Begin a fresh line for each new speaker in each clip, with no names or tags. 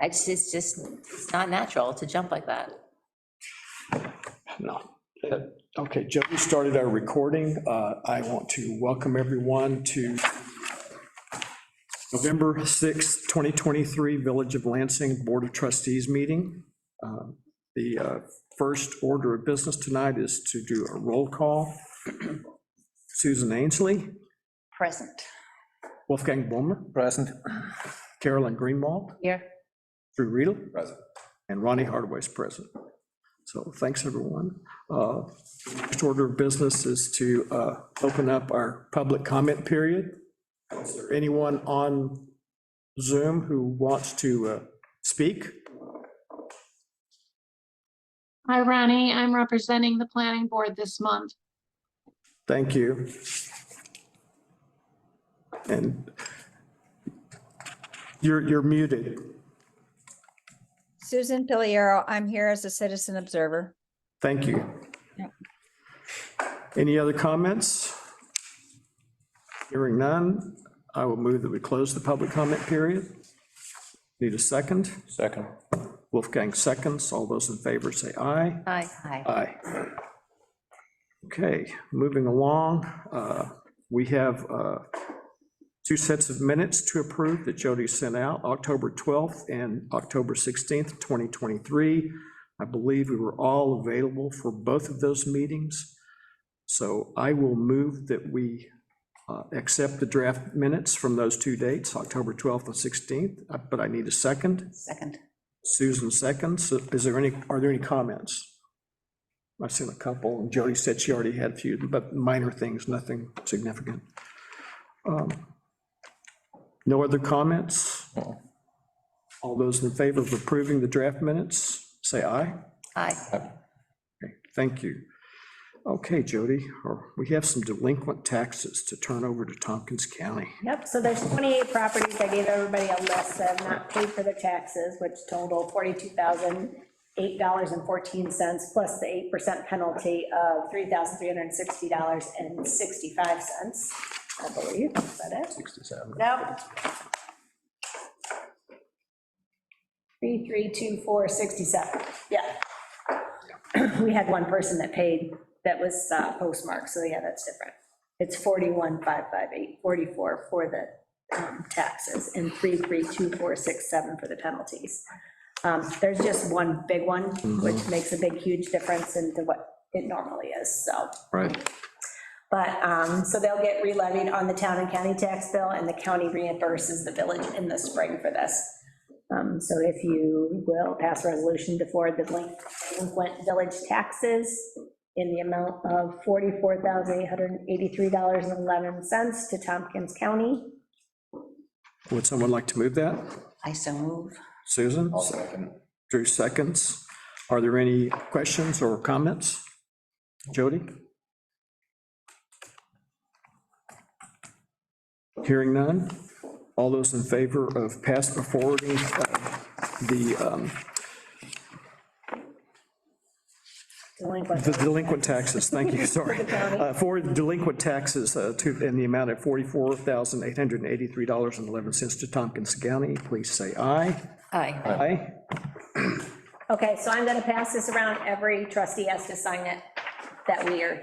It's not natural to jump like that.
No. Okay, Jody started our recording. I want to welcome everyone to November 6th, 2023 Village of Lansing Board of Trustees meeting. The first order of business tonight is to do a roll call. Susan Ainsley.
Present.
Wolfgang Bulmer.
Present.
Carolyn Greenwald.
Here.
Drew Riedel.
Present.
And Ronnie Hardaway is present. So thanks, everyone. First order of business is to open up our public comment period. Is there anyone on Zoom who wants to speak?
Hi, Ronnie. I'm representing the planning board this month.
Thank you. And you're muted.
Susan Piliero, I'm here as a citizen observer.
Thank you.
Yep.
Any other comments? Hearing none, I will move that we close the public comment period. Need a second?
Second.
Wolfgang seconds. All those in favor say aye.
Aye. Aye.
Aye. Okay, moving along, we have two sets of minutes to approve that Jody sent out, October 12th and October 16th, 2023. I believe we were all available for both of those meetings. So I will move that we accept the draft minutes from those two dates, October 12th and 16th, but I need a second.
Second.
Susan seconds. Are there any comments? I've seen a couple, and Jody said she already had a few, but minor things, nothing significant. No other comments? All those in favor of approving the draft minutes, say aye.
Aye.
Okay, thank you. Okay, Jody, we have some delinquent taxes to turn over to Tompkins County.
Yep, so there's 28 properties. I gave everybody a list that have not paid for their taxes, which total $42,008.14, plus the 8% penalty of $3,360.65, I believe. Is that it?
67.
Nope. 332467, yeah. We had one person that paid that was postmarked, so yeah, that's different. It's 41,558.44 for the taxes and 332467 for the penalties. There's just one big one, which makes a big, huge difference into what it normally is, so.
Right.
But, so they'll get re-levied on the town and county tax bill, and the county reimburses the village in the spring for this. So if you will pass a resolution to forward the delinquent village taxes in the amount of $44,883.11 to Tompkins County.
Would someone like to move that?
I so move.
Susan?
I'll second.
Drew seconds. Are there any questions or comments? Jody? Hearing none. All those in favor of forwarding the delinquent taxes, thank you, sorry. For delinquent taxes in the amount of $44,883.11 to Tompkins County, please say aye.
Aye.
Aye.
Okay, so I'm gonna pass this around. Every trustee has to sign it that we are,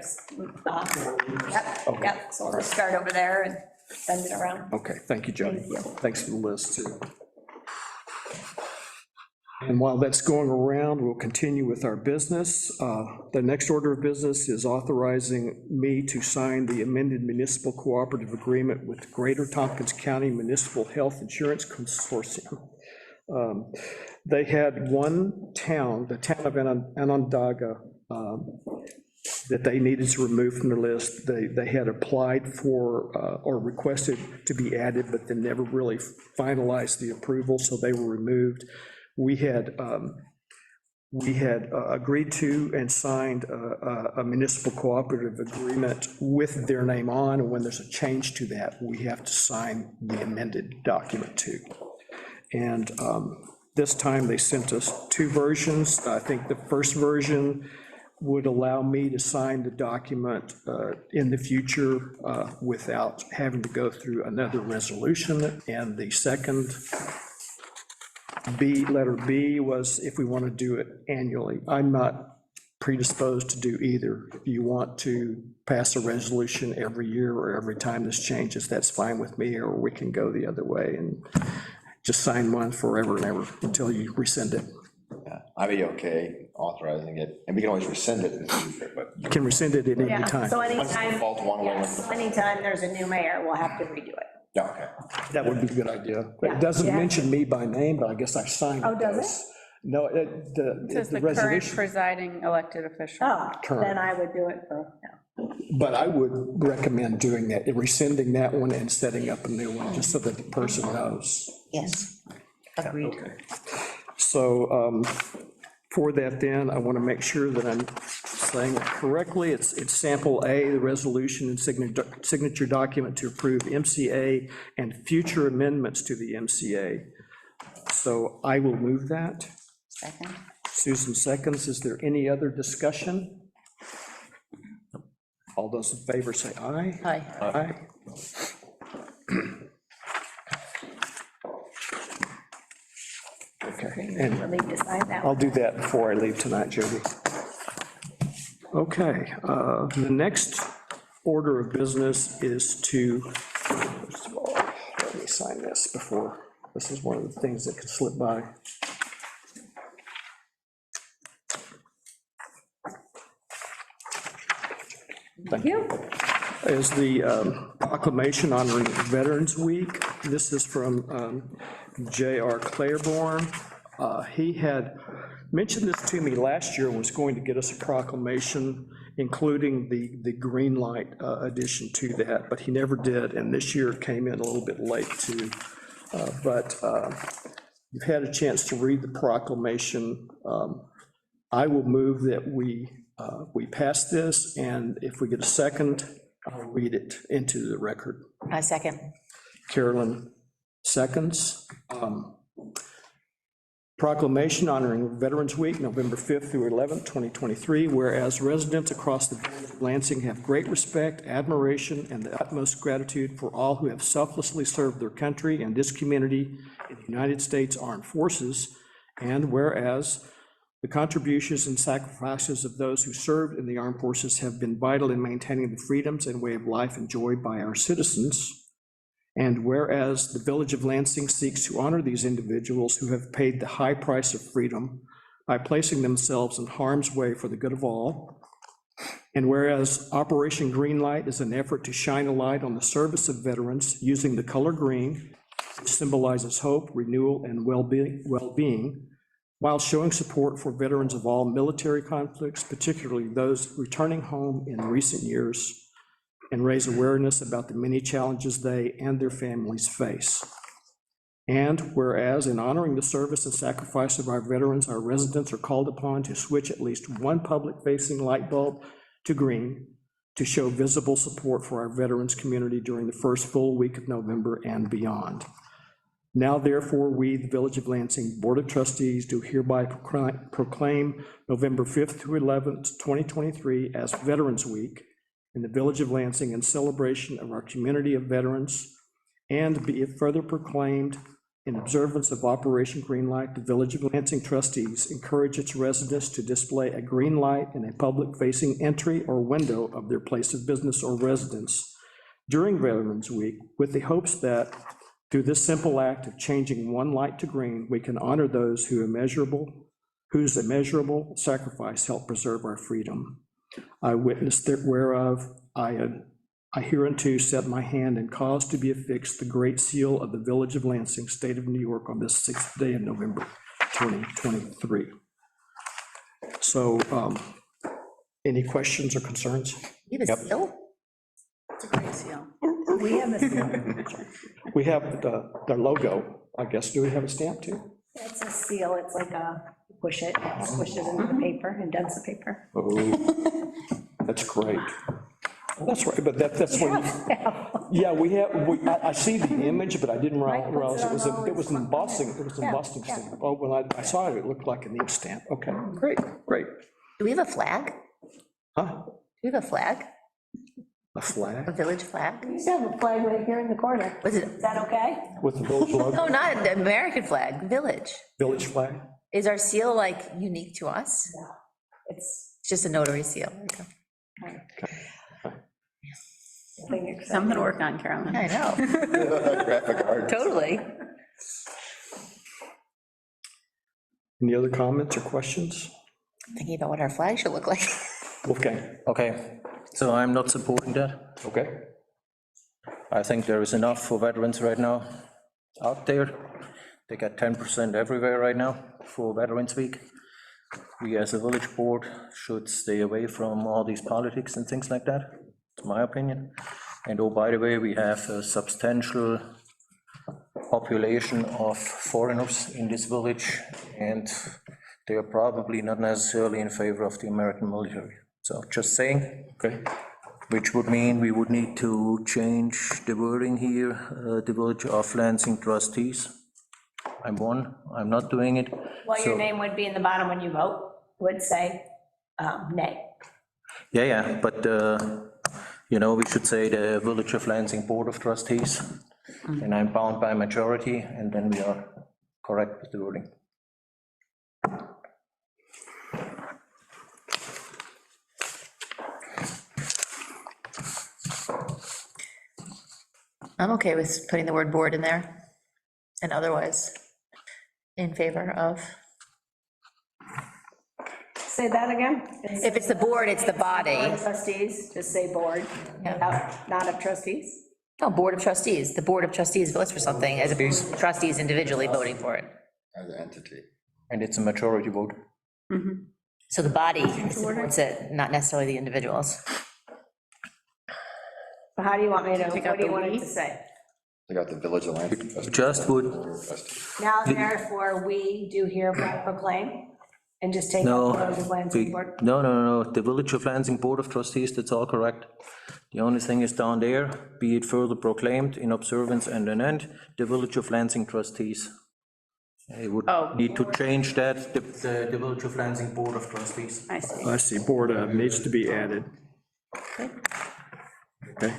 yep, so we'll just start over there and send it around.
Okay, thank you, Jody.
Thank you.
Thanks for the list, too. And while that's going around, we'll continue with our business. The next order of business is authorizing me to sign the amended municipal cooperative agreement with Greater Tompkins County Municipal Health Insurance Consortium. They had one town, the town of Onondaga, that they needed to remove from the list. They had applied for or requested to be added, but then never really finalized the approval, so they were removed. We had agreed to and signed a municipal cooperative agreement with their name on, and when there's a change to that, we have to sign the amended document too. And this time they sent us two versions. I think the first version would allow me to sign the document in the future without having to go through another resolution. And the second letter B was if we want to do it annually. I'm not predisposed to do either. If you want to pass a resolution every year or every time this changes, that's fine with me, or we can go the other way and just sign one forever and ever until you rescind it.
Yeah, I'd be okay authorizing it, and we can always rescind it in the future, but
You can rescind it at any
Yeah,
time.
so
once the
anytime,
default one,
yes, anytime there's a new mayor, we'll have to redo it.
yeah, okay.
That would be a good idea.
Yeah.
It doesn't
Yeah.
mention me by name, but I guess I signed it.
Oh, does it?
No,
It says
the
the current
resolution,
presiding elected official.
Oh,
Current.
then I would do it for,
but I would recommend doing that, rescinding that one and setting up a new one, just so that the person knows.
Yes, agreed.
So for that then, I want to make sure that I'm saying it correctly. It's sample A, the resolution and signature document to approve MCA and future amendments to the MCA. So I will move that.
Second.
Susan seconds. Is there any other discussion? All those in favor say aye.
Aye.
Aye. Okay, and
we'll need to sign that
I'll
one.
do that before I leave tonight, Jody. Okay, the next order of business is to, first of all, let me sign this before, this is one of the things that could slip by.
Thank you.
Is the proclamation honoring Veterans Week. This is from J.R. Claiborne. He had mentioned this to me last year, was going to get us a proclamation, including the green light addition to that, but he never did, and this year it came in a little bit late too. But you've had a chance to read the proclamation. I will move that we pass this, and if we get a second, I'll read it into the record.
I second.
Carolyn seconds. Proclamation honoring Veterans Week, November 5th through 11th, 2023, whereas residents across the village of Lansing have great respect, admiration, and the utmost gratitude for all who have selflessly served their country and this community in the United States Armed Forces, and whereas the contributions and sacrifices of those who served in the armed forces have been vital in maintaining the freedoms and way of life enjoyed by our citizens. And whereas the Village of Lansing seeks to honor these individuals who have paid the high price of freedom by placing themselves in harm's way for the good of all. And whereas Operation Greenlight is an effort to shine a light on the service of veterans using the color green, which symbolizes hope, renewal, and well-being, while showing support for veterans of all military conflicts, particularly those returning home in recent years, and raise awareness about the many challenges they and their families face. And whereas in honoring the service and sacrifice of our veterans, our residents are called upon to switch at least one public-facing light bulb to green to show visible support for our veterans community during the first full week of November and beyond. Now, therefore, we, the Village of Lansing Board of Trustees, do hereby proclaim November 5th through 11th, 2023 as Veterans Week in the Village of Lansing in celebration of our community of veterans, and be it further proclaimed in observance of Operation Greenlight, the Village of Lansing trustees encourage its residents to display a green light in a public-facing entry or window of their place of business or residence during Veterans Week, with the hopes that through this simple act of changing one light to green, we can honor those whose immeasurable sacrifice helped preserve our freedom. I witness that whereof I hereunto set my hand and cause to be affixed the great seal of the Village of Lansing, State of New York, on this 6th day of November, 2023. So, any questions or concerns?
You have a seal?
It's a great seal.
We have a seal.
We have the logo, I guess. Do we have a stamp too?
It's a seal, it's like a, push it, squish it into the paper, indents the paper.
Oh, that's great. That's right, but that's when, yeah, I see the image, but I didn't realize it was an embossing, stamp. Oh, when I saw it, it looked like an ink stamp. Okay, great.
Do we have a flag?
Huh?
Do you have a flag,
A
a
flag
village flag?
We used to have a flag right here in the corner.
Was it,
Is that okay?
with the village logo,
no, not the American flag, village.
village flag?
Is our seal like unique to us?
It's
It's just a notary seal.
Something to work on, Carolyn.
I know,
Graphic art.
totally.
Any other comments or questions?
Thinking about what our flag should look like.
Wolfgang?
Okay, so I'm not supporting that.
Okay.
I think there is enough for veterans right now out there. They get 10% everywhere right now for Veterans Week. We as a village board should stay away from all these politics and things like that, it's my opinion. And oh, by the way, we have a substantial population of foreigners in this village, and they are probably not necessarily in favor of the American military. So just saying.
Okay.
Which would mean we would need to change the wording here, the Village of Lansing trustees. I'm one, I'm not doing it.
Well, your
So-
name would be in the bottom when you vote, would say nay.
Yeah, but, we should say the Village of Lansing Board of Trustees, and I'm bound by majority, and then we are correct with the wording.
I'm okay with putting the word board in there, and otherwise in favor of.
Say that again?
If it's the board, it's the body.
Board of Trustees, just say board, not of trustees.
No, Board of Trustees, the Board of Trustees votes for something, as opposed to trustees individually voting for it.
As an entity.
And it's a majority vote.
So the body supports it, not necessarily the individuals.
So how do you want me to,
Take
what
out
do you
the
want it
we?
to say?
They got the Village of Lansing. Trustees.
Just would,
Now therefore, we do hereby proclaim, and just take out
no,
the Village of Lansing
we-
Board.
no, the Village of Lansing Board of Trustees, that's all correct. The only thing is down there, be it further proclaimed in observance and an end, the Village of Lansing Trustees. I would
Oh.
need to change that, the Village of Lansing Board of Trustees.
I see.
I see, board needs to be added. Okay.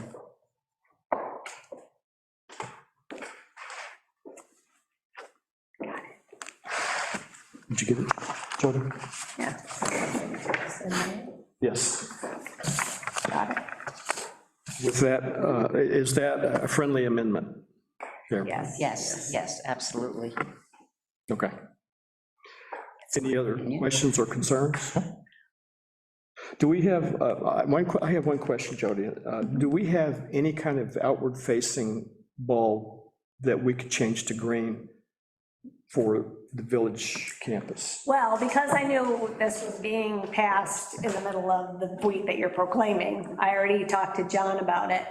Did you get it, Jody?
Yeah.
Yes.
Got it.
With that, is that a friendly amendment? There.
Yes.
Yes, absolutely.
Okay. Any other questions or concerns? Do we have, I have one question, Jody. Do we have any kind of outward-facing bulb that we could change to green for the village campus?
Well, because I knew this was being passed in the middle of the week that you're proclaiming, I already talked to John about it.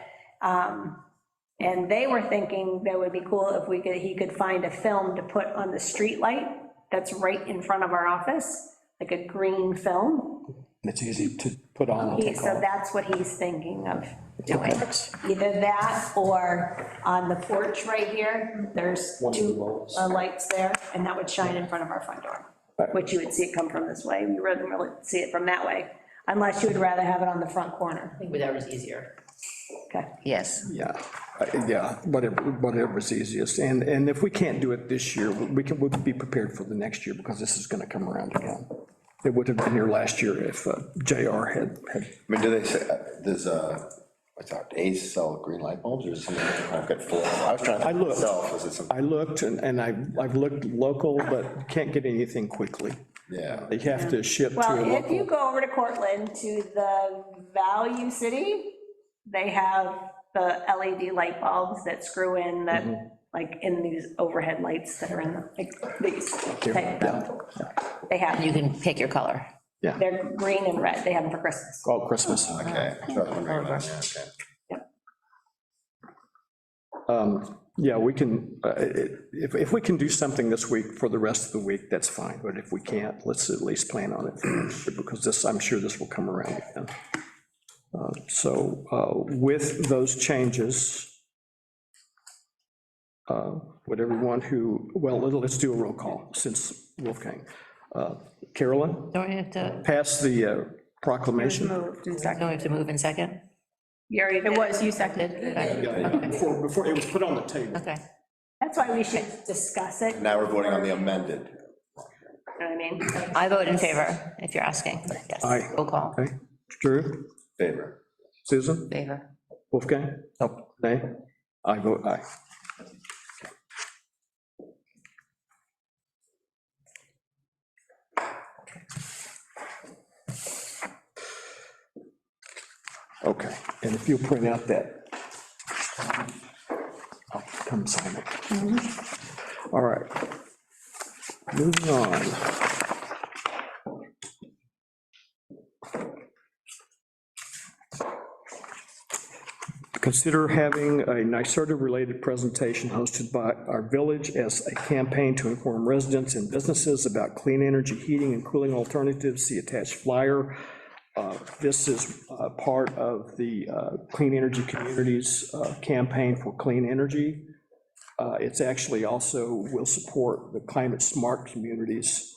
And they were thinking that would be cool if he could find a film to put on the street light that's right in front of our office, like a green film.
It's easy to put on and take
So
off.
that's what he's thinking of doing. Either that or on the porch right here, there's two lights there, and that would shine in front of our front door, which you would see it come from this way. You wouldn't really see it from that way, unless you would rather have it on the front corner.
I think whatever's easier.
Okay.
Yes.
Yeah, whatever's easiest. And if we can't do it this year, we'll be prepared for the next year, because this is going to come around again. It would have been here last year if JR had.
I mean, do they say, does, what's that, Ace sell green light bulbs, or is it something that I've got full? I was trying to
I
think
looked.
myself, is it something?
I looked, and I've looked local, but can't get anything quickly.
Yeah.
They have to ship to a
Well, if you
local.
go over to Cortland to the Value City, they have the LED light bulbs that screw in that, like in these overhead lights that are in the, like these. type of- They
And
have,
you can pick your color.
they're green and red, they have them for Christmas.
Oh, Christmas.
Okay. So I was wondering about that, okay.
Yeah, we can, if we can do something this week for the rest of the week, that's fine, but if we can't, let's at least plan on it for next year, because this, I'm sure this will come around again. So with those changes, would everyone who, well, let's do a roll call, since Wolfgang. Carolyn,
Don't we have to?
pass the proclamation.
Moved and
So
seconded.
we have to move in second?
You already
It
did.
was, you seconded.
Okay,
Yeah, before it was put on the table.
okay.
That's why we should discuss it.
Now we're voting on the amended.
You know what I mean?
I vote in favor, if you're asking. Yes.
Aye.
Roll call.
Okay, Drew,
Favor.
Susan,
Favor.
Wolfgang?
Nope.
Nay? I vote aye. Okay, and if you'll print out that, I'll come sign it. All right. Moving on. Consider having a NYSERDA-related presentation hosted by our village as a campaign to inform residents and businesses about clean energy heating and cooling alternatives. See attached flyer. This is part of the Clean Energy Communities campaign for clean energy. It's actually also will support the climate smart communities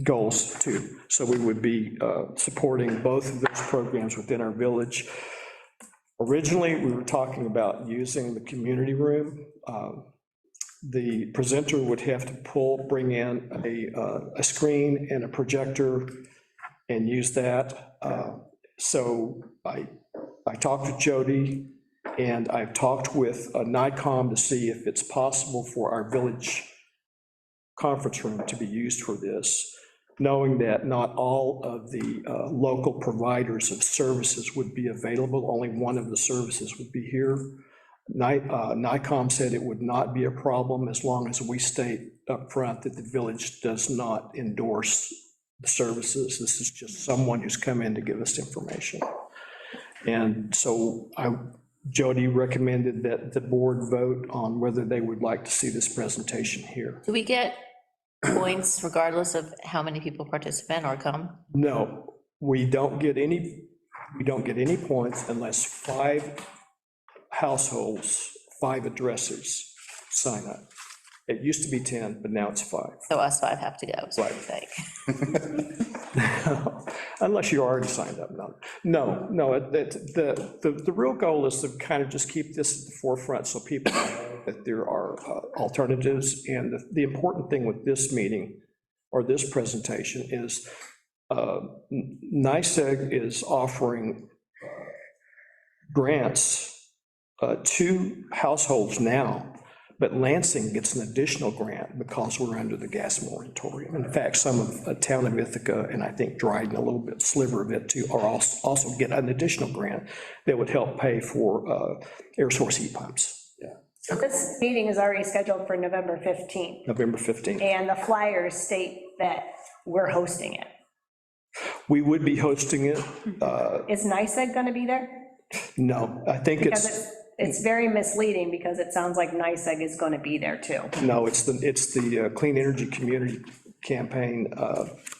goals too. So we would be supporting both of those programs within our village. Originally, we were talking about using the community room. The presenter would have to bring in a screen and a projector and use that. So I talked to Jody, and I've talked with NICOM to see if it's possible for our village conference room to be used for this, knowing that not all of the local providers of services would be available. Only one of the services would be here. NICOM said it would not be a problem as long as we state up front that the village does not endorse the services. This is just someone who's come in to give us information. And so Jody recommended that the board vote on whether they would like to see this presentation here.
Do we get points regardless of how many people participate or come?
No, we don't get any points unless 5 households, 5 addresses sign up. It used to be 10, but now it's 5.
So us 5 have to go, is what you're saying.
Unless you already signed up, no. The real goal is to kind of just keep this at the forefront so people know that there are alternatives. And the important thing with this meeting, or this presentation, is NYSEG is offering grants to households now, but Lansing gets an additional grant because we're under the gas moratorium. In fact, some of the town of Ithaca, and I think Dryden, a little bit, sliver of it too, are also get an additional grant that would help pay for air source heat pumps.
So this meeting is already scheduled for November 15th,
November 15th.
and the flyers state that we're hosting it.
We would be hosting it.
Is NYSEG going to be there?
No, I think
Because it's very misleading, because it sounds like NYSEG is going to be there too.
no, it's the Clean Energy Community Campaign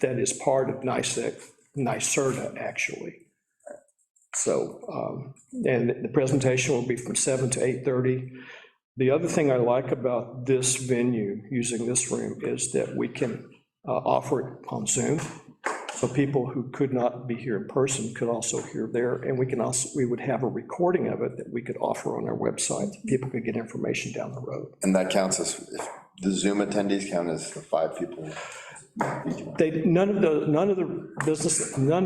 that is part of NYSERDA, actually. So, and the presentation will be from 7 to 8:30. The other thing I like about this venue, using this room, is that we can offer it on Zoom. So people who could not be here in person could also hear there, and we would have a recording of it that we could offer on our website. People could get information down the road.
And that counts as, if the Zoom attendees count as the 5 people.
None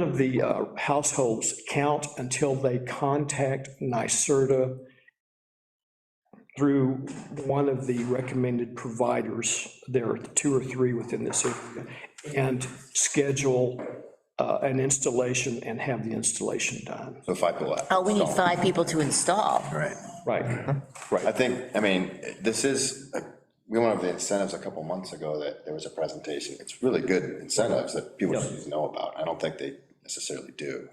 of the households count until they contact NYSERDA through one of the recommended providers. There are 2 or 3 within this area, and schedule an installation and have the installation done.
So 5 people.
Oh, we need 5 people to install.
Right.
Right,
I think, I mean, this is, we went over the incentives a couple months ago, that there was a presentation. It's really good incentives that people should know about. I don't think they necessarily do.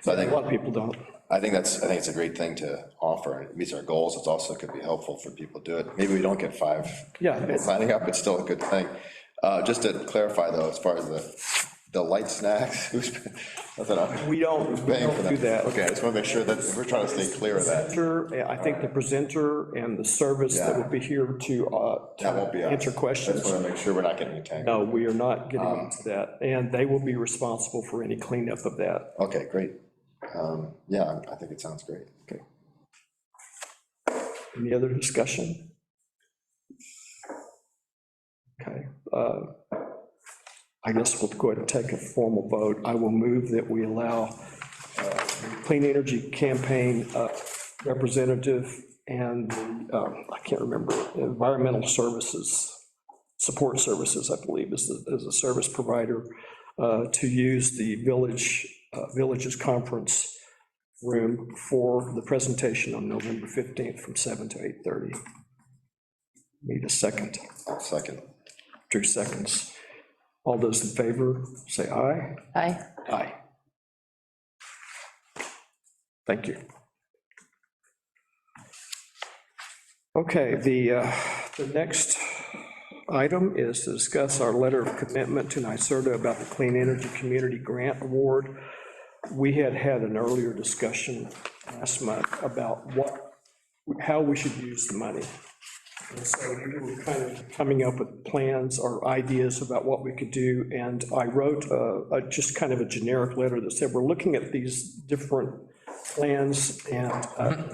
So I
a
think,
lot of people don't.
I think it's a great thing to offer. It meets our goals. It's also could be helpful for people to do it. Maybe we don't get 5
Yeah,
signing up, it's still a good thing. Just to clarify though, as far as the light snacks, who's,
We don't
paying for
do that.
Okay, I just want to make sure that, we're trying to stay clear of that.
I think the presenter and the service that will be here to
That won't be us.
answer
I just
questions.
want to make sure we're not getting entangled.
No, we are not getting into that, and they will be responsible for any cleanup of that.
Okay, great. Yeah, I think it sounds great.
Okay. Any other discussion? Okay. I guess we'll go ahead and take a formal vote. I will move that we allow the Clean Energy Campaign representative and, I can't remember, Environmental Services, Support Services, I believe, is a service provider, to use the Villages Conference room for the presentation on November 15th from 7 to 8:30. Need a second.
I'll second.
2 seconds. All those in favor, say aye.
Aye.
Aye. Thank you. Okay, the next item is to discuss our letter of commitment to NYSERDA about the Clean Energy Community Grant Award. We had an earlier discussion last month about how we should use the money. And so we were kind of coming up with plans or ideas about what we could do, and I wrote just kind of a generic letter that said, we're looking at these different plans, and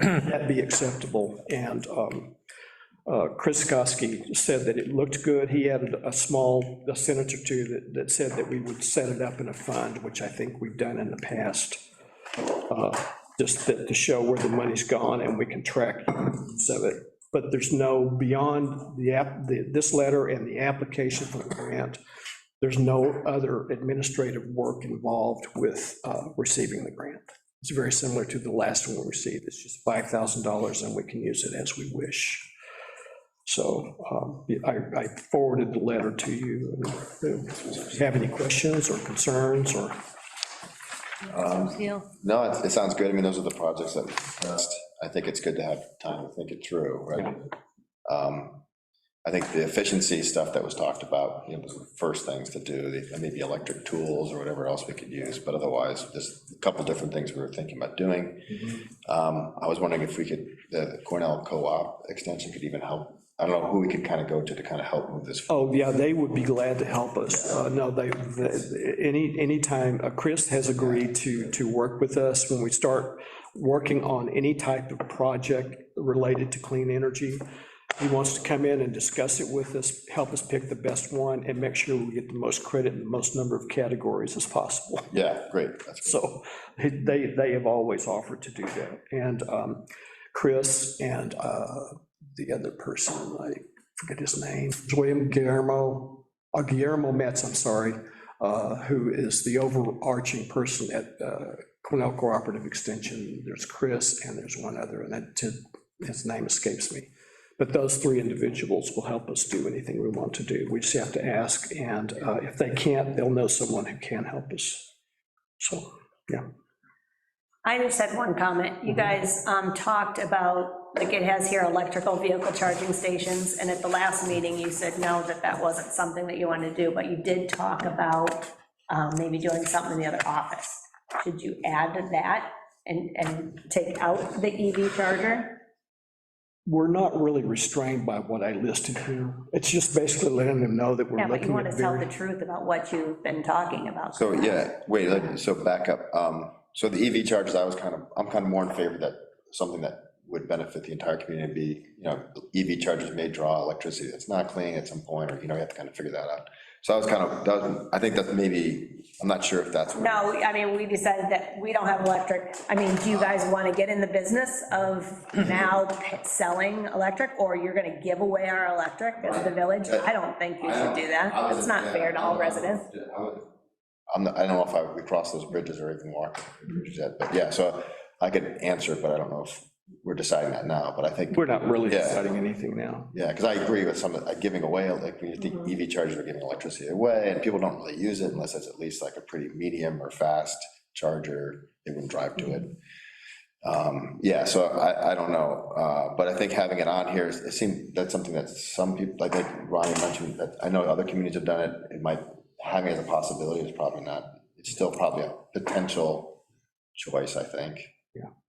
that'd be acceptable. And Chris Koski said that it looked good. He added a sentence or two that said that we would set it up in a fund, which I think we've done in the past, just to show where the money's gone and we can track use of it. But there's no, beyond this letter and the application for the grant, there's no other administrative work involved with receiving the grant. It's very similar to the last one we received. It's just $5,000 and we can use it as we wish. So I forwarded the letter to you. If you have any questions or concerns or?
No, it sounds good. I mean, those are the projects that we discussed. I think it's good to have time to think it through, right? I think the efficiency stuff that was talked about, was the first things to do, maybe electric tools or whatever else we could use, but otherwise, there's a couple different things we were thinking about doing. I was wondering if the Cornell Co-op extension could even help. I don't know who we could kind of go to kind of help move this forward.
Oh, yeah, they would be glad to help us. No, anytime, Chris has agreed to work with us when we start working on any type of project related to clean energy. He wants to come in and discuss it with us, help us pick the best one, and make sure we get the most credit in the most number of categories as possible.
Yeah, great. That's great.
So they have always offered to do that. And Chris and the other person, I forget his name, Guillermo Metz, I'm sorry, who is the overarching person at Cornell Cooperative Extension. There's Chris and there's one other, and his name escapes me. But those three individuals will help us do anything we want to do. We just have to ask, and if they can't, they'll know someone who can help us. So, yeah.
I just had one comment. You guys talked about, like it has here, electrical vehicle charging stations, and at the last meeting, you said no, that wasn't something that you wanted to do, but you did talk about maybe doing something in the other office. Should you add that and take out the EV charger?
We're not really restrained by what I listed here. It's just basically letting them know that we're
Yeah, but you
looking
want
at
to tell the
very.
truth about what you've been talking about.
So, yeah, wait, so back up. So the EV chargers, I'm kind of more in favor that something that would benefit the entire community be, EV chargers may draw electricity that's not clean at some point, or, you have to kind of figure that out. So I was I think that maybe, I'm not sure if that's.
No, I mean, we decided that we don't have electric. I mean, do you guys want to get in the business of now selling electric, or you're going to give away our electric as the village? I don't think you should do that. It's not fair to all residents.
I don't know if we cross those bridges or even walk, but yeah, so I could answer, but I don't know if we're deciding that now, but I think.
We're not really deciding anything now.
Yeah, because I agree with some of giving away, like when you think EV chargers are giving electricity away, and people don't really use it unless it's at least like a pretty medium or fast charger, they wouldn't drive to it. Yeah, so I don't know, but I think having it on here, it seems that's something that some people, I think Ronnie mentioned, that I know other communities have done it, it might having it as a possibility is probably not, it's still probably a potential choice, I think.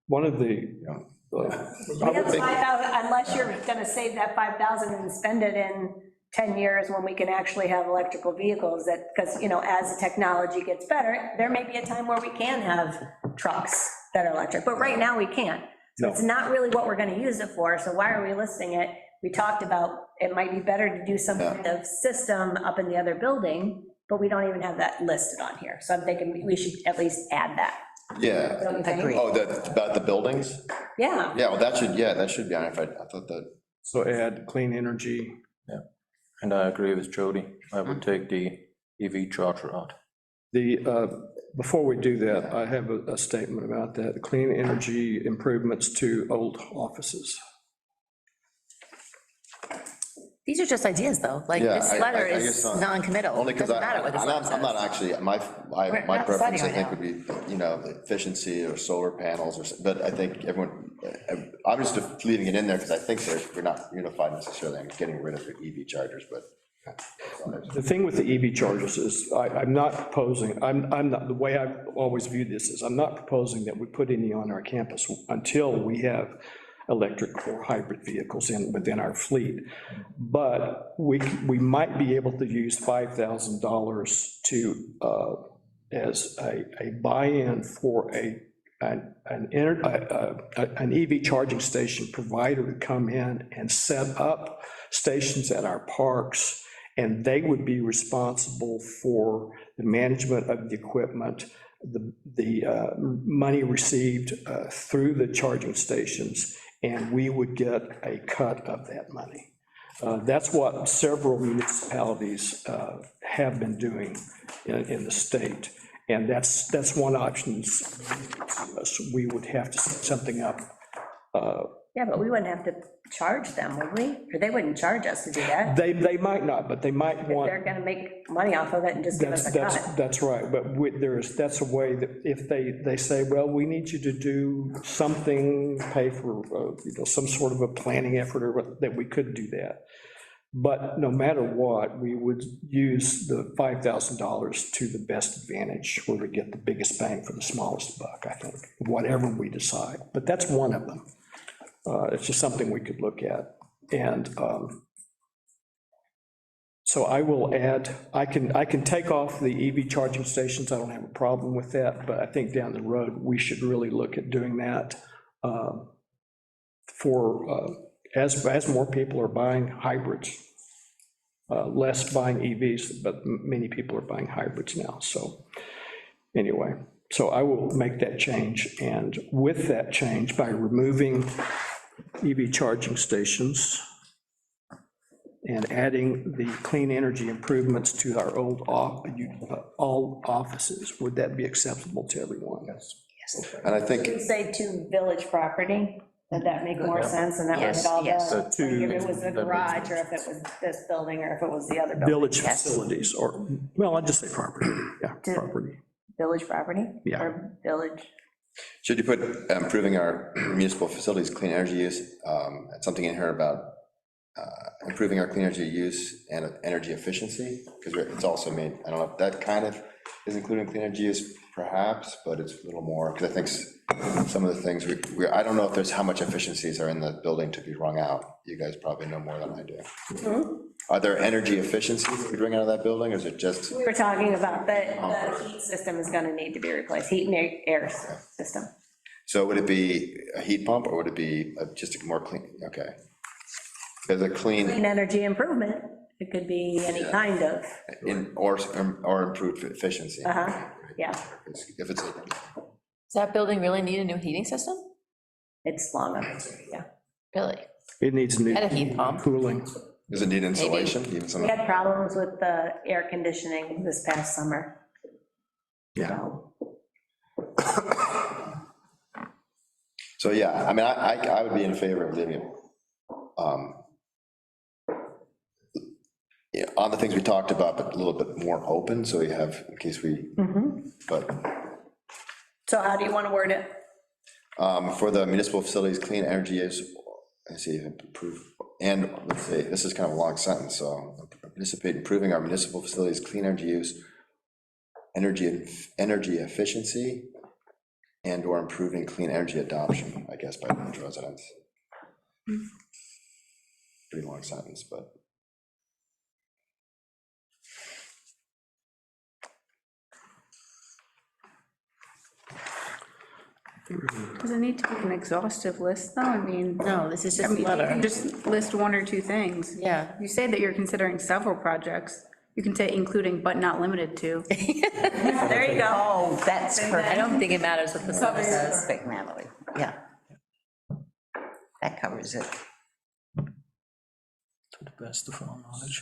One of the,
You know,
That's 5,000, unless you're gonna save that 5,000 and spend it in 10 years when we can actually have electrical vehicles that, because, you know, as the technology gets better, there may be a time where we can have trucks that are electric, but right now we can't. So
No.
it's not really what we're gonna use it for, so why are we listing it? We talked about, it might be better to do some kind of system up in the other building, but we don't even have that listed on here. So I'm thinking we should at least add that.
Yeah.
Don't you think?
Oh, about the buildings?
Yeah,
Yeah, well, that should be on, if I thought that,
so add clean energy.
And I agree with Jody. I would take the EV charger out.
Before we do that, I have a statement about that, clean energy improvements to old offices.
These are just ideas, though, like,
Yeah,
this
I
letter
guess
is
not.
non-committal.
only because
Doesn't matter what this
I'm
letter
not
says.
actually,
We're
my
not
preference, I
deciding
think,
right
would be, you know, efficiency or solar panels, but I think everyone, I'm just leaving it in there because I think we're not unified necessarily on getting rid of the EV chargers, but.
The thing with the EV chargers is, I'm not proposing, I'm not, the way I've always viewed this is, I'm not proposing that we put any on our campus until we have electric or hybrid vehicles within our fleet. But we might be able to use $5,000 to, as a buy-in for an EV charging station provider to come in and set up stations at our parks, and they would be responsible for the management of the equipment, the money received through the charging stations, and we would get a cut of that money. That's what several municipalities have been doing in the state, and that's one option. We would have to set something up.
yeah, but we wouldn't have to charge them, would we? Or they wouldn't charge us to do that.
They might not, but they might
If
want.
they're gonna make money off of it and just give us a cut.
That's right, but that's a way that if they say, well, we need you to do something, pay for, some sort of a planning effort, or that we could do that. But no matter what, we would use the $5,000 to the best advantage, where we get the biggest bang for the smallest buck, I think, whatever we decide. But that's one of them. It's just something we could look at. And so I will add, I can take off the EV charging stations, I don't have a problem with that, but I think down the road, we should really look at doing that as more people are buying hybrids, less buying EVs, but many people are buying hybrids now, so anyway. So I will make that change, and with that change, by removing EV charging stations and adding the clean energy improvements to our all offices, would that be acceptable to everyone? Yes.
And I think,
You say to village property, would that make more sense? And that would
Yes,
hit all
yes.
the, like if it was the
To-
garage, or if it was this building, or if it was the other building.
Village
Yes.
facilities, or, well, I'll just say property, yeah,
To-
property.
Village property?
Yeah.
Or village,
should you put improving our municipal facilities, clean energy use, something in here about improving our clean energy use and energy efficiency? Because it's also made, I don't know if that kind of is including clean energy use, perhaps, but it's a little more, because I think some of the things, I don't know if there's how much efficiencies are in the building to be wrung out. You guys probably know more than I do. Are there energy efficiencies to be wrung out of that building, or is it just?
we were talking about the heat system is gonna need to be replaced, heat and air system.
So would it be a heat pump, or would it be just a more clean, okay. Because a clean,
Clean energy improvement, it could be any kind of,
or improved efficiency.
yeah,
If it's,
Does that building really need a new heating system?
it's long enough, yeah.
Really?
It needs new
And a heat pump.
cooling.
does it need insulation, even some?
We had problems with the air conditioning this past summer.
Yeah.
So,
So, yeah, I mean, I would be in favor of leaving it. Yeah, on the things we talked about, but a little bit more open, so we have, in case we, but
so how do you want to word it?
for the municipal facilities, clean energy use, let's see, improve, and let's see, this is kind of a long sentence, so participate in improving our municipal facilities, clean energy use, energy efficiency, and/or improving clean energy adoption, I guess, by village residents. Pretty long sentence, but.
Does it need to be an exhaustive list, though? I mean.
No, this is
I
just a
mean, you can
letter.
just list one or two things.
Yeah.
You say that you're considering several projects. You can say including but not limited to.
There you go.
Oh, that's
I
perfect.
don't think it matters what the letter says.
Perfect, Natalie. Yeah. That covers it.
To the best of our knowledge.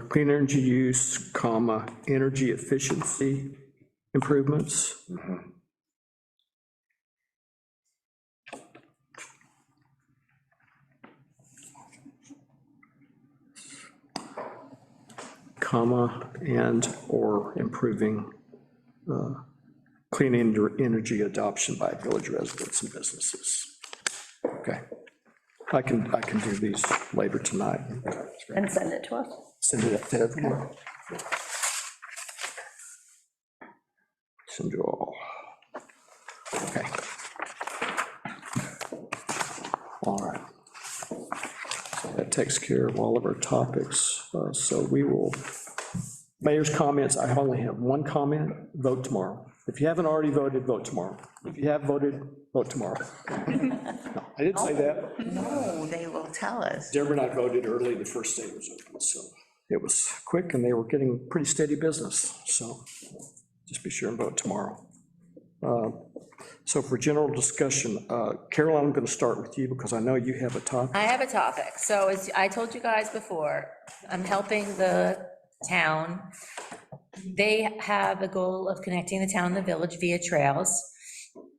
Clean energy use, comma, energy efficiency improvements. Comma, and/or improving clean energy adoption by village residents and businesses. Okay. I can do these later tonight.
And send it to us.
Send it to everyone. Send you all. Okay. All right. So that takes care of all of our topics. So we will, mayor's comments, I only have one comment, vote tomorrow. If you haven't already voted, vote tomorrow. If you have voted, vote tomorrow. No, I didn't say that.
No, they will tell us.
Deborah and I voted early the first day it was open, so it was quick, and they were getting pretty steady business, so just be sure and vote tomorrow. So for general discussion, Caroline, I'm going to start with you, because I know you have a topic.
I have a topic. So as I told you guys before, I'm helping the town. They have a goal of connecting the town and the village via trails.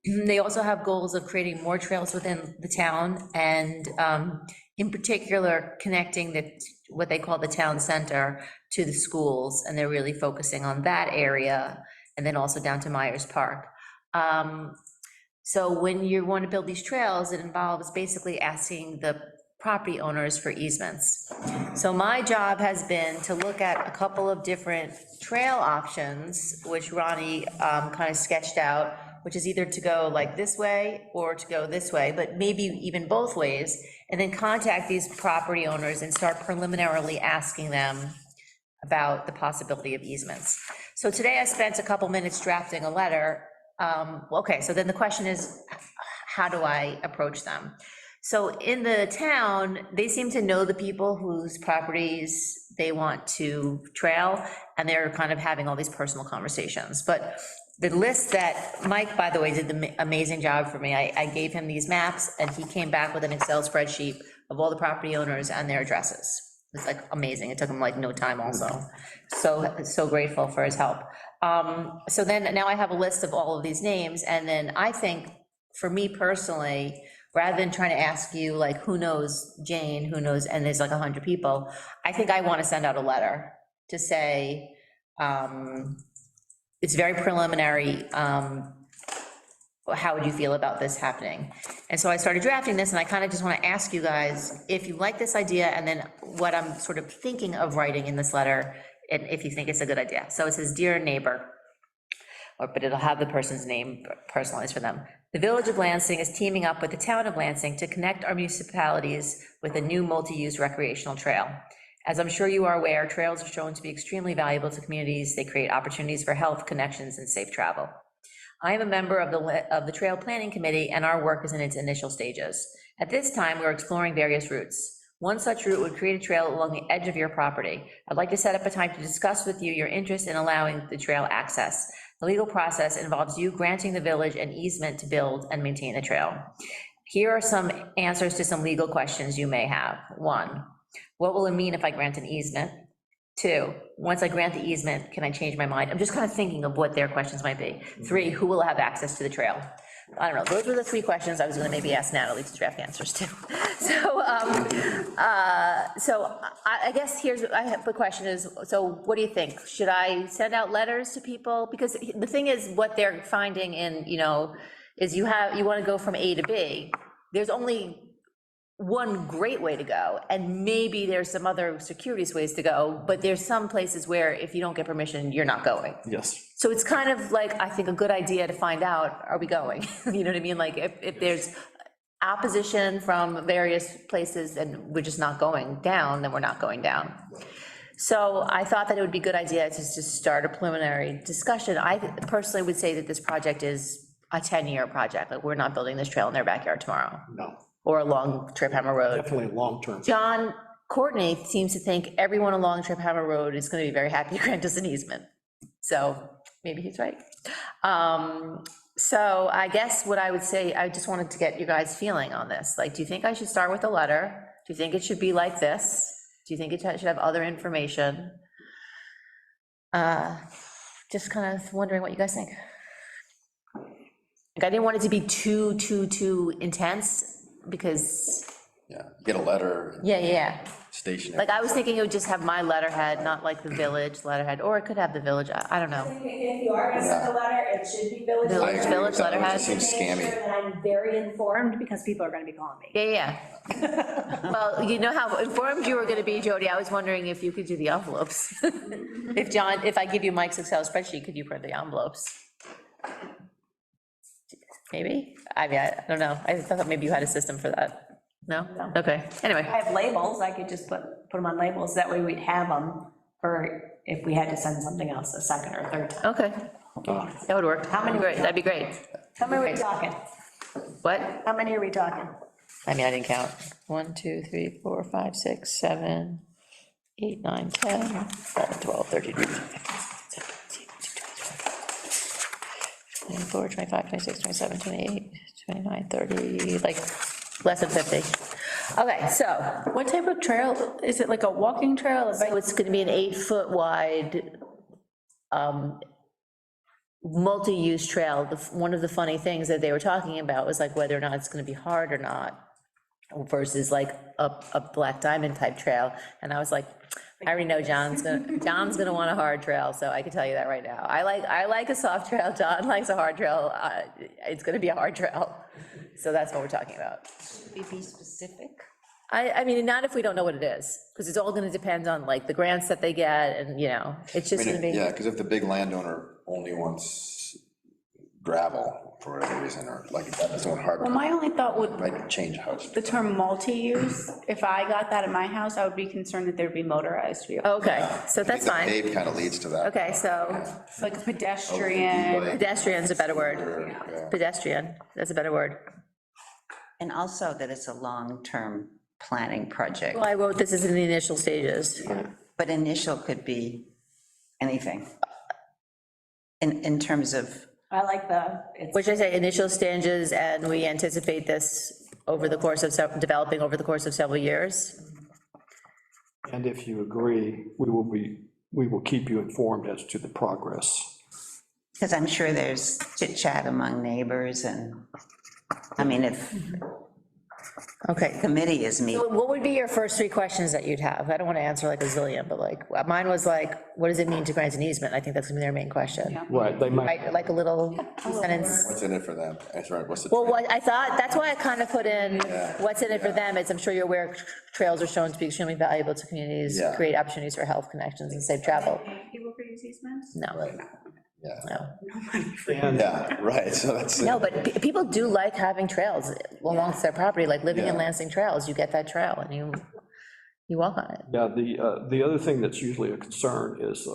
They also have goals of creating more trails within the town, and in particular, connecting what they call the town center to the schools, and they're really focusing on that area, and then also down to Myers Park. So when you want to build these trails, it involves basically asking the property owners for easements. So my job has been to look at a couple of different trail options, which Ronnie kind of sketched out, which is either to go like this way or to go this way, but maybe even both ways, and then contact these property owners and start preliminarily asking them about the possibility of easements. So today I spent a couple minutes drafting a letter. Okay, so then the question is, how do I approach them? So in the town, they seem to know the people whose properties they want to trail, and they're kind of having all these personal conversations. But the list that Mike, by the way, did the amazing job for me. I gave him these maps, and he came back with an Excel spreadsheet of all the property owners and their addresses. It's like amazing. It took him like no time also. So grateful for his help. So then now I have a list of all of these names, and then I think, for me personally, rather than trying to ask you like, who knows Jane, who knows, and there's like 100 people, I think I want to send out a letter to say, it's very preliminary, how would you feel about this happening? And so I started drafting this, and I kind of just want to ask you guys if you like this idea, and then what I'm sort of thinking of writing in this letter, and if you think it's a good idea. So it says, "Dear neighbor," but it'll have the person's name personalized for them. "The Village of Lansing is teaming up with the Town of Lansing to connect our municipalities with a new multi-use recreational trail. As I'm sure you are aware, trails are shown to be extremely valuable to communities. They create opportunities for health, connections, and safe travel. I am a member of the Trail Planning Committee, and our work is in its initial stages. At this time, we're exploring various routes. One such route would create a trail along the edge of your property. I'd like to set up a time to discuss with you your interest in allowing the trail access. The legal process involves you granting the village an easement to build and maintain the trail. Here are some answers to some legal questions you may have. 1, what will it mean if I grant an easement? 2, once I grant the easement, can I change my mind? I'm just kind of thinking of what their questions might be. 3, who will have access to the trail? I don't know, those were the 3 questions I was gonna maybe ask Natalie to draft answers to. So I guess I have the question is, so what do you think? Should I send out letters to people? Because the thing is, what they're finding in, is you want to go from A to B. There's only one great way to go, and maybe there's some other circuitous ways to go, but there's some places where if you don't get permission, you're not going.
Yes.
So it's kind of like, I think, a good idea to find out, are we going? You know what I mean? Like, if there's opposition from various places and we're just not going down, then we're not going down. So I thought that it would be a good idea to just start a preliminary discussion. I personally would say that this project is a 10-year project, like, we're not building this trail in their backyard tomorrow,
No,
or along Trip Hammer Road.
definitely long-term.
John Courtney seems to think everyone along Trip Hammer Road is gonna be very happy to grant us an easement. So maybe he's right. So I guess what I would say, I just wanted to get you guys' feeling on this. Like, do you think I should start with a letter? Do you think it should be like this? Do you think it should have other information? Just kind of wondering what you guys think. Like, I didn't want it to be too intense, because,
Yeah, get a letter,
yeah.
station it.
Like, I was thinking it would just have my letterhead, not like the village letterhead, or it could have the village, I don't know.
If you are gonna send a letter, it should be village.
Village-
I agree with
village
that. It
letterhead.
just seems scammy.
Make sure that I'm very informed, because people are gonna be calling me.
Yeah. Well, you know how informed you were gonna be, Jody, I was wondering if you could do the envelopes. If I give you Mike's Excel spreadsheet, could you print the envelopes? Maybe? I mean, I don't know, I thought maybe you had a system for that. No? Okay, anyway.
I have labels, I could just put them on labels, that way we'd have them for if we had to send something else a second or third time.
Okay, that would work. How many? Great, that'd be great.
How many are we talking?
What?
How many are we talking?
I mean, I didn't count. 1, 2, 3, 4, 5, 6, 7, 8, 9, 10, 11, 12, 13, 14, 15, 16, 17, 18, 24, 25, 26, 27, 28, 29, 30, like, less than 50. Okay, so,
What type of trail? Is it like a walking trail? a bike-
so it's gonna be an 8-foot wide, multi-use trail. One of the funny things that they were talking about was like whether or not it's gonna be hard or not, versus like a black diamond type trail. And I was like, I already know John's gonna want a hard trail, so I can tell you that right now. I like a soft trail, John likes a hard trail, it's gonna be a hard trail. So that's what we're talking about.
Be specific.
I mean, not if we don't know what it is, because it's all gonna depend on like the grants that they get, and, you know, it's just gonna be.
Yeah, because if the big landowner only wants gravel for whatever reason, or like that doesn't want hard,
Well, my only thought would,
might change how it's.
the term multi-use, if I got that in my house, I would be concerned that there'd be motorized vehicles.
Okay, so that's fine.
The pave kind of leads to that.
Okay, so
Like pedestrian.
pedestrian's a better word.
Yeah.
Pedestrian, that's a better word.
And also that it's a long-term planning project,
Well, I wrote this is in the initial stages.
but initial could be anything. In terms of,
I like
Which I say, initial stages, and we anticipate this over the course of, developing over the course of several years.
And if you agree, we will keep you informed as to the progress.
because I'm sure there's chit chat among neighbors and, I mean, if
Okay.
committee is meeting.
So what would be your first 3 questions that you'd have? I don't want to answer like a zillion, but like, mine was like, what does it mean to grant an easement? I think that's gonna be their main question.
Right, they might,
Right, like a little sentence.
What's in it for them? That's right, what's the.
Well, what I thought, that's why I kind of put in, what's in it for them, it's, I'm sure you're aware, trails are shown to be extremely valuable to communities,
Yeah.
create opportunities for health connections and safe travel.
People for these easements?
No,
Right, yeah,
no.
yeah, right, so that's.
No, but people do like having trails along their property, like living in
Yeah.
Lansing trails, you get that trail and you walk on it.
yeah, the other thing that's usually a concern is,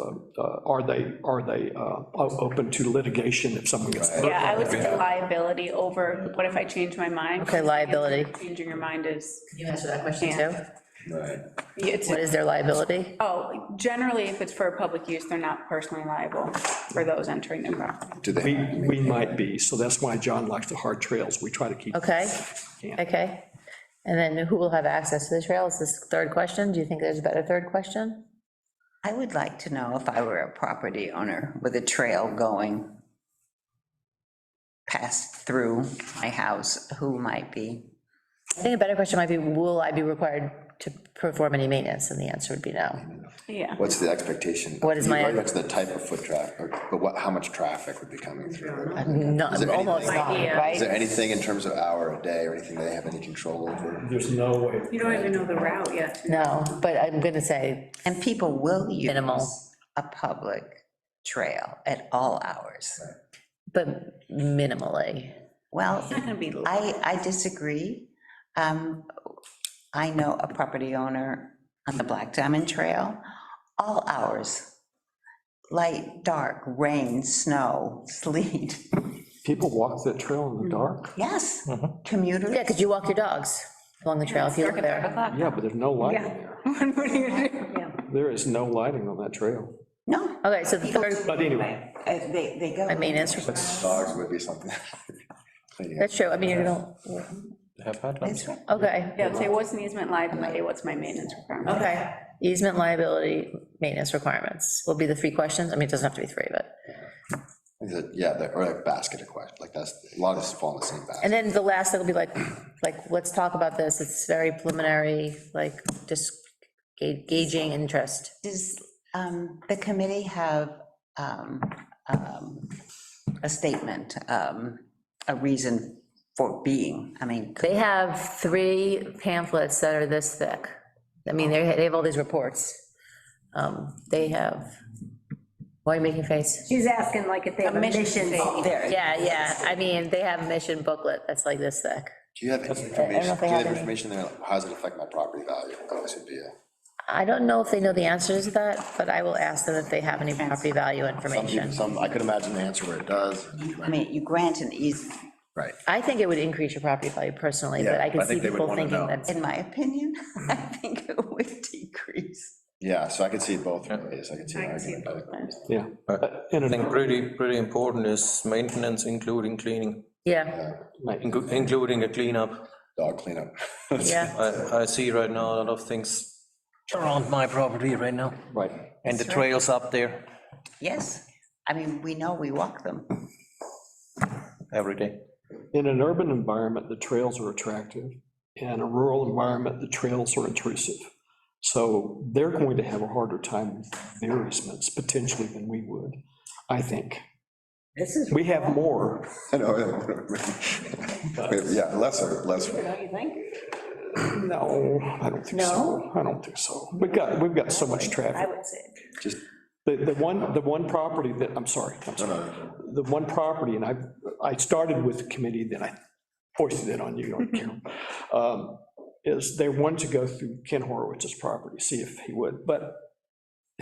are they open to litigation if someone gets hurt?
Yeah, I would say liability over, what if I change my mind?
Okay, liability.
Changing your mind is,
Can you answer that question too?
Right.
it's,
What is their liability?
oh, generally, if it's for public use, they're not personally liable for those entering the property.
Do they?
We might be, so that's why John likes the hard trails, we try to keep.
Okay, okay. And then who will have access to the trail is this third question? Do you think there's a better third question?
I would like to know if I were a property owner with a trail going past through my house, who might be?
I think a better question might be, will I be required to perform any maintenance, and the answer would be no.
Yeah.
What's the expectation?
What is my-
What's the type of foot traffic, but what, how much traffic would be coming through?
No,
Is there
almost
anything-
not,
Is there
right?
anything in terms of hour a day or anything they have any control over?
There's no way.
You don't even know the route yet.
No, but I'm gonna say,
And people will use
Minimal.
a public trail at all hours.
but minimally.
Well,
It's not gonna be.
I disagree. I know a property owner on the Black Diamond Trail, all hours, light, dark, rain, snow, sleet.
People walk that trail in the dark?
Yes, commuters.
Yeah, because you walk your dogs along the trail if you live there.
Yeah, but there's no lighting there.
What are you gonna do?
There is no lighting on that trail.
No.
Okay, so the third,
But anyway,
They go.
I mean, it's,
Dogs would be something.
that's true, I mean, you're gonna,
Have headlamps.
That's right.
okay,
Yeah, say what's an easement liability, what's my maintenance requirement?
okay. Easement liability, maintenance requirements will be the three questions, I mean, it doesn't have to be three, but,
Yeah, or like basket of questions, like that's, a lot of this fall in the same basket.
and then the last thing will be like, let's talk about this, it's very preliminary, like, just gauging interest.
Does the committee have a statement, a reason for being? I mean,
They have 3 pamphlets that are this thick. I mean, they have all these reports. They have, why are you making a face?
She's asking like if they have a mission.
there.
Yeah, I mean, they have a mission booklet that's like this thick.
Do you have any
know
information,
if
do
they
you
have
have
any.
information there, like, how does it affect my property value? Oh, this would be a.
I don't know if they know the answers to that, but I will ask them if they have any property value information.
I could imagine the answer where it does.
I mean, you grant an easement,
Right.
I think it would increase your property value personally, but
Yeah,
I can
I
see
think they would
people
wanna
thinking
know.
that's,
in my opinion, I think it would decrease.
Yeah, so I could see it both ways, I could see an argument.
yeah.
I think pretty important is maintenance, including cleaning,
yeah,
including a cleanup.
Dog cleanup.
yeah.
I see right now a lot of things around my property right now,
Right.
and the trails up there
Yes, I mean, we know, we walk them.
every day.
In an urban environment, the trails are attractive. In a rural environment, the trails are intrusive. So they're going to have a harder time with their easements potentially than we would, I think.
This is.
We have more.
I know, yeah, lesser.
Don't you think?
No, I don't think so. I don't think so. We've got so much
I
traffic.
would say.
Just,
The one property that, I'm sorry. The one property, and I started with the committee, then I foisted it on you, on Carol, is they wanted to go through Ken Horowitz's property, see if he would, but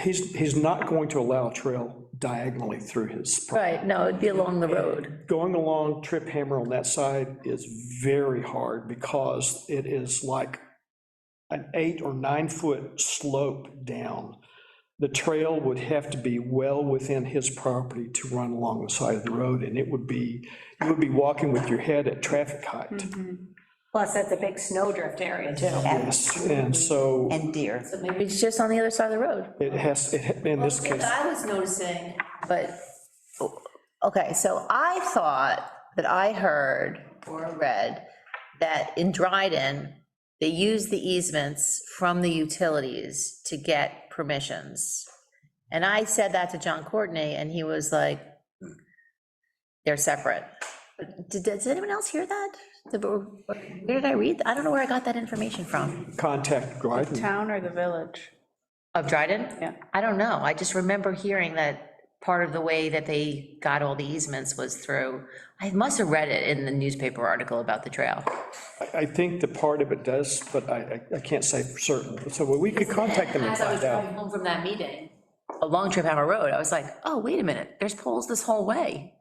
he's not going to allow a trail diagonally through his property.
Right, no, it'd be along the road.
Going along Trip Hammer on that side is very hard because it is like an 8 or 9 foot slope down. The trail would have to be well within his property to run along the side of the road, and you would be walking with your head at traffic height.
Plus, that's a big snowdrift area too.
Yes, and so
And deer.
So maybe it's just on the other side of the road.
it has, in this case,
I was noticing, but, okay, so I thought that I heard or read that in Dryden, they use the easements from the utilities to get permissions. And I said that to John Courtney, and he was like, they're separate. Does anyone else hear that? Where did I read? I don't know where I got that information from.
contact Dryden.
Town or the village?
Of Dryden?
Yeah.
I don't know, I just remember hearing that part of the way that they got all the easements was through, I must have read it in the newspaper article about the trail.
I think the part of it does, but I can't say for certain. So we could contact them and
As I was
find out.
driving home from that meeting, along Trip Hammer Road, I was like, oh, wait a minute, there's poles this whole way.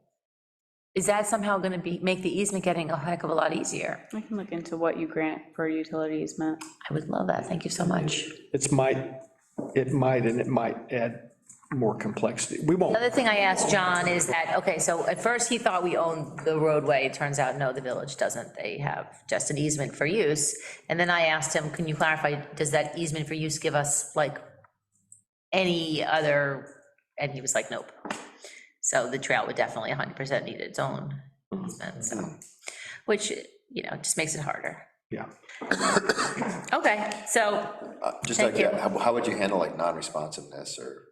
Is that somehow gonna make the easement getting a heck of a lot easier?
I can look into what you grant for utility easement.
I would love that, thank you so much.
It might add more complexity. We won't,
Another thing I asked John is that, okay, so at first he thought we owned the roadway, it turns out, no, the village doesn't, they have just an easement for use. And then I asked him, can you clarify, does that easement for use give us like any other, and he was like, nope. So the trail would definitely 100% need its own easement, so, which, just makes it harder.
Yeah.
Okay, so,
Just
Thank
like,
you.
how would you handle like non-responsiveness, or,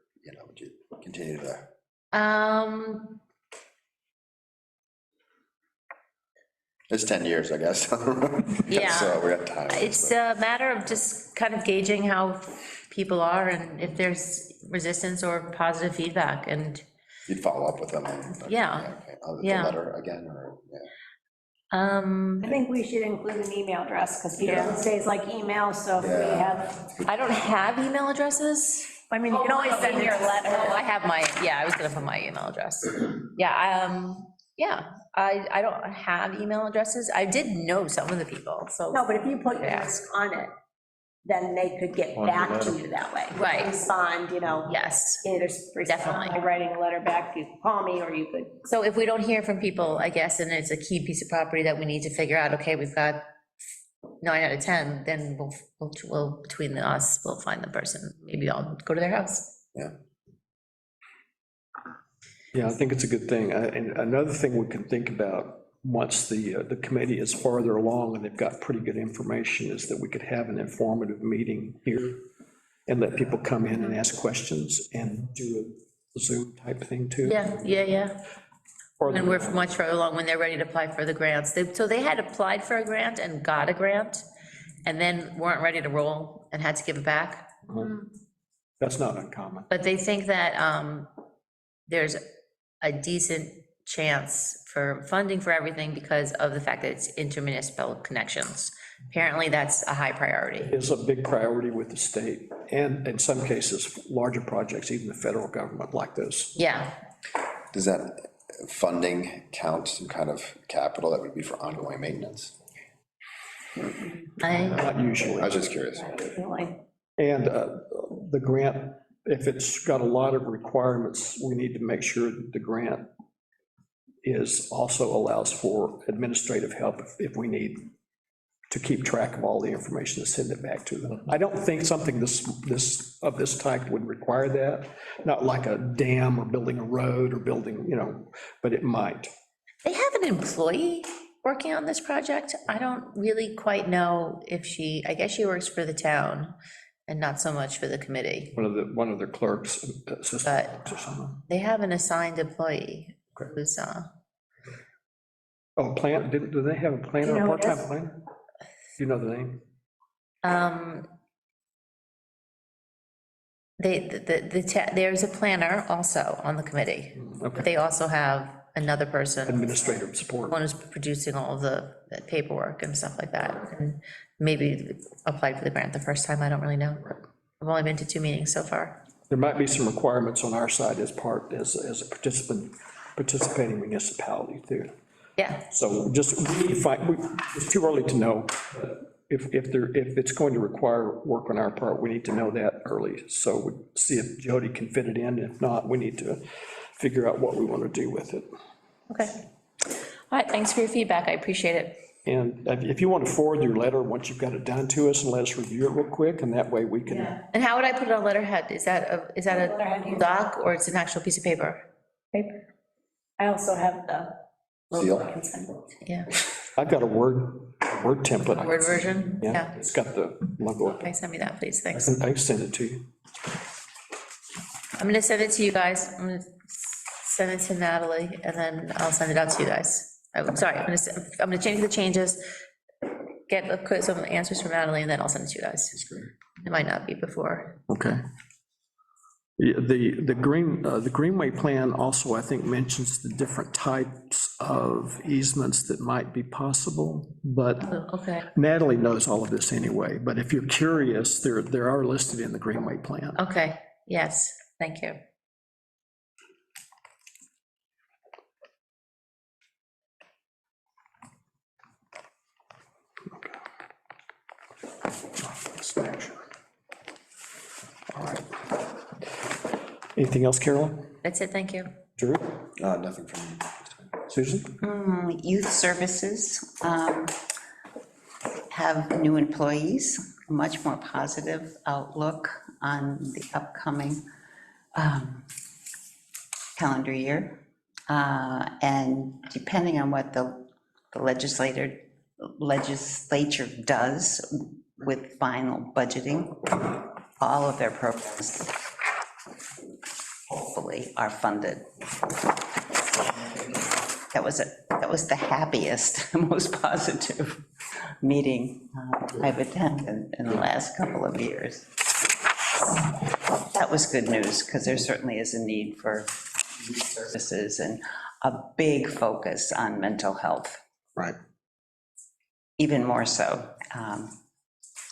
would you continue to? It's 10 years, I guess.
Yeah.
So we got time.
it's a matter of just kind of gauging how people are and if there's resistance or positive feedback, and,
You'd follow up with them.
Yeah.
Okay. The
Yeah.
letter again, or, yeah.
I think we should include an email address, because people these days like email, so if we
Yeah.
have,
I don't have email addresses.
I mean, you can always send your
Oh,
letter.
I have my, yeah, I was gonna put my email address. Yeah, I don't have email addresses. I did know some of the people, so.
No, but if you put
Yeah.
yours on it, then they could get
On the
back to
letter.
you that way.
Right.
Respond,
Yes.
either respond
Definitely.
by writing a letter back, you can call me, or you could,
So if we don't hear from people, I guess, and it's a key piece of property that we need to figure out, okay, we've got 9 out of 10, then we'll between us, we'll find the person. Maybe I'll go to their house.
Yeah, I think it's a good thing. And another thing we can think about, once the committee is farther along and they've got pretty good information, is that we could have an informative meeting here and let people come in and ask questions and do a Zoom type thing too.
Yeah.
Or
And we're much further along when they're ready to apply for the grants. So they had applied for a grant and got a grant, and then weren't ready to roll and had to give it back.
That's not uncommon.
But they think that there's a decent chance for funding for everything because of the fact that it's intermunicipal connections. Apparently, that's a high priority.
It's a big priority with the state, and in some cases, larger projects, even the federal government like this.
Yeah,
Does that funding count some kind of capital that would be for ongoing maintenance?
Not usually.
I was just curious.
like,
And the grant, if it's got a lot of requirements, we need to make sure that the grant also allows for administrative help if we need to keep track of all the information and send it back to them. I don't think something of this type would require that, not like a dam or building a road or building, but it might.
they have an employee working on this project. I don't really quite know if I guess she works for the town and not so much for the committee.
One of their clerks, assistant
But
clerks or something.
they have an assigned employee who's,
Oh, do they have a planner,
Do you
a
know who it
part-time
is?
planner? Do you know the name?
There's a planner also on the committee. But
Okay,
they also have another person,
administrative support.
one who's producing all of the paperwork and stuff like that. And maybe applied for the grant the first time, I don't really know. I've only been to 2 meetings so far.
There might be some requirements on our side as a participating municipality too.
Yeah,
So it's too early to know. If it's going to require work on our part, we need to know that early. So we see if Jody can fit it in. If not, we need to figure out what we want to do with it.
okay. All right, thanks for your feedback, I appreciate it.
And if you want to forward your letter, once you've got it done to us, and let us review it real quick, and that way we can.
And how would I put it on letterhead? Is that a doc or it's an actual piece of paper?
paper. I also have the.
Seal.
I can send it.
Yeah,
I've got a Word template.
Word version?
Yeah, it's got the logo up.
Okay, send me that, please, thanks.
I can send it to you.
I'm gonna send it to you guys, I'm gonna send it to Natalie, and then I'll send it out to you guys. I'm sorry, I'm gonna change the changes, get some answers from Natalie, and then I'll send it to you guys. It might not be before.
Okay. The Greenway plan also, I think, mentions the different types of easements that might be possible, but
Okay,
Natalie knows all of this anyway, but if you're curious, there are listed in the Greenway plan.
okay, yes, thank you.
All right. Anything else, Carolyn?
That's it, thank you.
Drew?
Nothing from me.
Susan?
Youth Services have new employees, a much more positive outlook on the upcoming calendar year. And depending on what the legislature does with final budgeting. All of their programs hopefully are funded. That was the happiest, most positive meeting I've attended in the last couple of years. That was good news, because there certainly is a need for services and a big focus on mental health,
Right.
even more so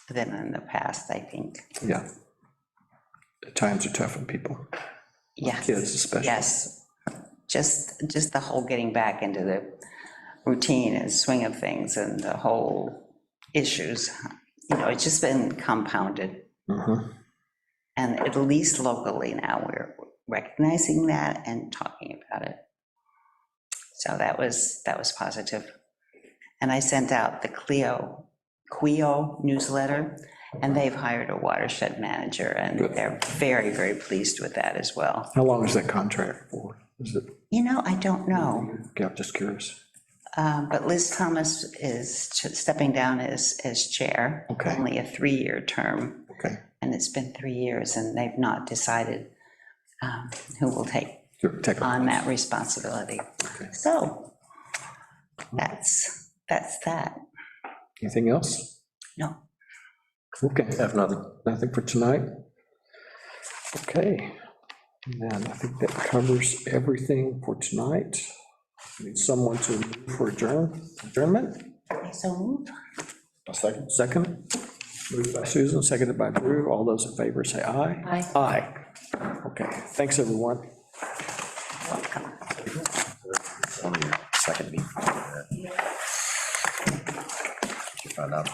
than in the past, I think.
Yeah. The times are tough on people,
Yes.
kids especially.
Yes, just the whole getting back into the routine and swing of things and the whole issues, it's just been compounded.
Mhm.
And at least locally now, we're recognizing that and talking about it. So that was positive. And I sent out the Quio newsletter, and they've hired a watershed manager, and they're very, very pleased with that as well.
How long is that contract for? Is it,
I don't know.
yeah, just curious.
But Liz Thomas is stepping down as chair.
Okay.
Only a 3-year term.
Okay.
And it's been 3 years, and they've not decided who will take on that responsibility.
Okay.
So that's that.
Anything else?
No.
Okay.
Have nothing.
Nothing for tonight? Okay. And I think that covers everything for tonight. Need someone to move for adjournment?
So move.
A second?
Second? Moved by Susan, seconded by Drew. All those in favor say aye.
Aye.
Aye. Okay, thanks, everyone.
Only your second meeting. You found out.